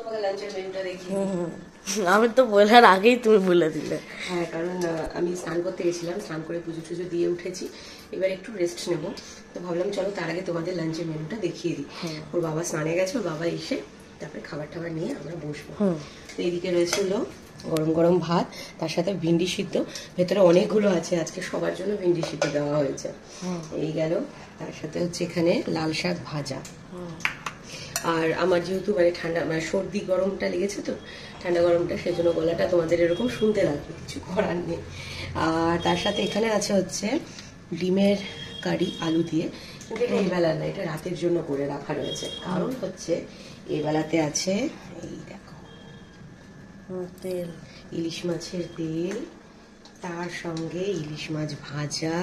তোমাকে লাঞ্চের মেনুটা দেখিয়ে দিই। আমি তো বলার আগেই তুমি বলে দিলে। হ্যাঁ, কারণ আমি স্নান করতে গেছিলাম, স্নান করে পুজো টুজো দিয়ে উঠেছি, এবার একটু রেস্ট নেব। তো ভাবলাম চলো তার আগে তোমাদের লাঞ্চের মেনুটা দেখিয়ে দিই। ওর বাবা স্নানে গেছে, ওর বাবা এসে তারপরে খাবার টাবার নিয়ে আমরা বসবো। তো এইদিকে রয়েছে হলো গরম গরম ভাত, তার সাথে ভিন্ডি সিদ্ধ, ভেতরে অনেকগুলো আছে, আজকে সবার জন্য ভিন্ডি সিদ্ধ দেওয়া হয়েছে। এই গেল, তার সাথে হচ্ছে এখানে লাল শাক ভাজা। আর আমার যেহেতু মানে ঠান্ডা মানে সর্দি গরমটা লেগেছে, তো ঠান্ডা গরমটা, সেজন্য গলাটা তোমাদের এরকম শুনতে লাগবে, কিছু করার নেই। আর তার সাথে এখানে আছে হচ্ছে ডিমের কারি আলু দিয়ে, কিন্তু এটা এই বেলা না, এটা রাতের জন্য করে রাখা রয়েছে। কারণ হচ্ছে এই বেলাতে আছে এই দেখো তেল, ইলিশ মাছের তেল, তার সঙ্গে ইলিশ মাছ ভাজা,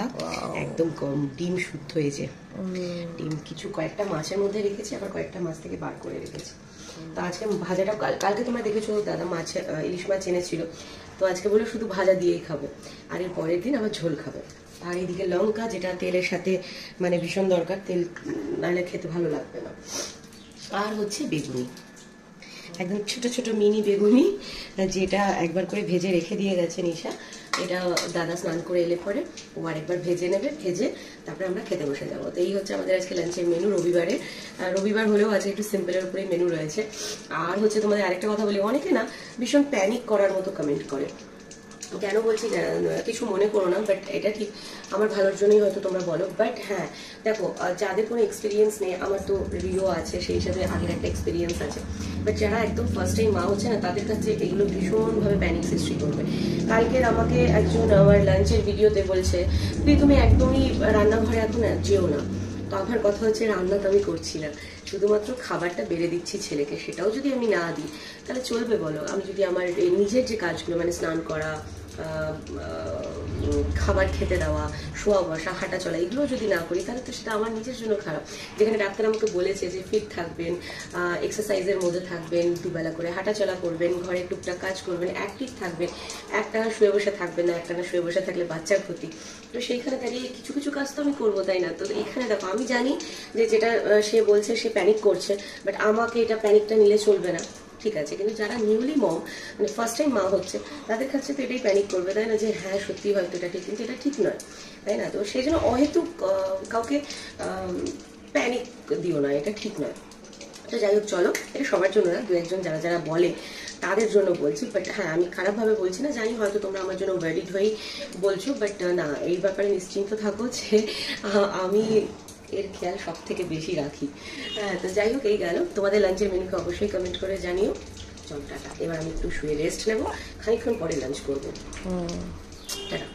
একদম ডিম শুদ্ধ হয়েছে, ডিম কিছু কয়েকটা মাছের মধ্যে রেখেছি, আবার কয়েকটা মাছ থেকে বার করে রেখেছি। তো আজকে ভাজাটা কালকে তোমরা দেখেছো দাদা মাছ ইলিশ মাছ এনেছিল, তো আজকে বলে শুধু ভাজা দিয়েই খাবে, আর এর পরের দিন আবার ঝোল খাবে। আর এইদিকে লঙ্কা, যেটা তেলের সাথে মানে ভীষণ দরকার, তেল নাহলে খেতে ভালো লাগবে না। আর হচ্ছে বেগুনি, একদম ছোট ছোট মিনি বেগুনি, যেটা একবার করে ভেজে রেখে দিয়ে গেছে নিশা। এটা দাদা স্নান করে এলে পরে ও আরেকবার ভেজে নেবে, ভেজে তারপরে আমরা খেতে বসে যাবো। তো এই হচ্ছে আমাদের আজকে লাঞ্চের মেনু। রবিবার হলেও আজকে একটু সিম্পলের উপরেই মেনু রয়েছে। আর হচ্ছে তোমাদের আরেকটা কথা বলি, অনেকে না ভীষণ প্যানিক করার মতো কমেন্ট করে, কেন বলছি কিছু মনে করো না, বাট এটা ঠিক আমার ভালোর জন্যই হয়তো তোমরা বলো। বাট হ্যাঁ দেখো, যাদের কোনো এক্সপিরিয়েন্স নেই, আমার তো রিও আছে, সেই হিসাবে আগের একটা এক্সপিরিয়েন্স আছে, বাট যারা একদম ফার্স্ট টাইম মা হচ্ছে না, তাদের কাছে এগুলো ভীষণভাবে প্যানিক সৃষ্টি করবে। কালকের আমাকে একজন আমার লাঞ্চের ভিডিওতে বলছে, তুমি একদমই রান্নাঘরে এখন যেও না। তো আমার কথা হচ্ছে, রান্না তো আমি করছি না, শুধুমাত্র খাবারটা বেড়ে দিচ্ছি ছেলেকে, সেটাও যদি আমি না দিই তাহলে চলবে বলো? আমি যদি আমার নিজের যে কাজগুলো মানে স্নান করা, খাবার খেতে দেওয়া, শোয়া বসা, হাঁটা চলা, এগুলো যদি না করি তাহলে তো সেটা আমার নিজের জন্য খারাপ। যেখানে ডাক্তার আমাকে বলেছে যে ফিট থাকবেন, এক্সারসাইজের মধ্যে থাকবেন, দুবেলা করে হাঁটা চলা করবেন, ঘরে টুকটাক কাজ করবেন, অ্যাক্টিভ থাকবেন, একটানা শুয়ে বসে থাকবেন না, একটানা শুয়ে বসে থাকলে বাচ্চার ক্ষতি। তো সেইখানে দাঁড়িয়ে কিছু কিছু কাজ তো আমি করবো, তাই না? তো এখানে দেখো, আমি জানি যে যেটা সে বলছে সে প্যানিক করছে, বাট আমাকে এটা প্যানিকটা নিলে চলবে না, ঠিক আছে? কিন্তু যারা নিউলি মম মানে ফার্স্ট টাইম মা হচ্ছে, তাদের কাছে তো এটাই প্যানিক করবে, তাই না? যে হ্যাঁ সত্যি হয়তো এটা ঠিক, কিন্তু এটা ঠিক নয়, তাই না? তো সেই জন্য অহেতুক কাউকে প্যানিক দিও না, এটা ঠিক নয়। তো যাই হোক, চলো, এটা সবার জন্য না, দু একজন যারা যারা বলে তাদের জন্য বলছি। বাট হ্যাঁ, আমি খারাপভাবে বলছি না, জানি হয়তো তোমরা আমার জন্য ওয়ারিড হয়েই বলছো, বাট না, এই ব্যাপারে নিশ্চিন্ত থাকো যে আমি এর খেয়াল সব থেকে বেশি রাখি। হ্যাঁ, তো যাই হোক, এই গেল। তোমাদের লাঞ্চের মেনুকে অবশ্যই কমেন্ট করে জানিও। চল টাটা, এবার আমি একটু শুয়ে রেস্ট নেবো, খানিকক্ষণ পরে লাঞ্চ করবো। টাটা।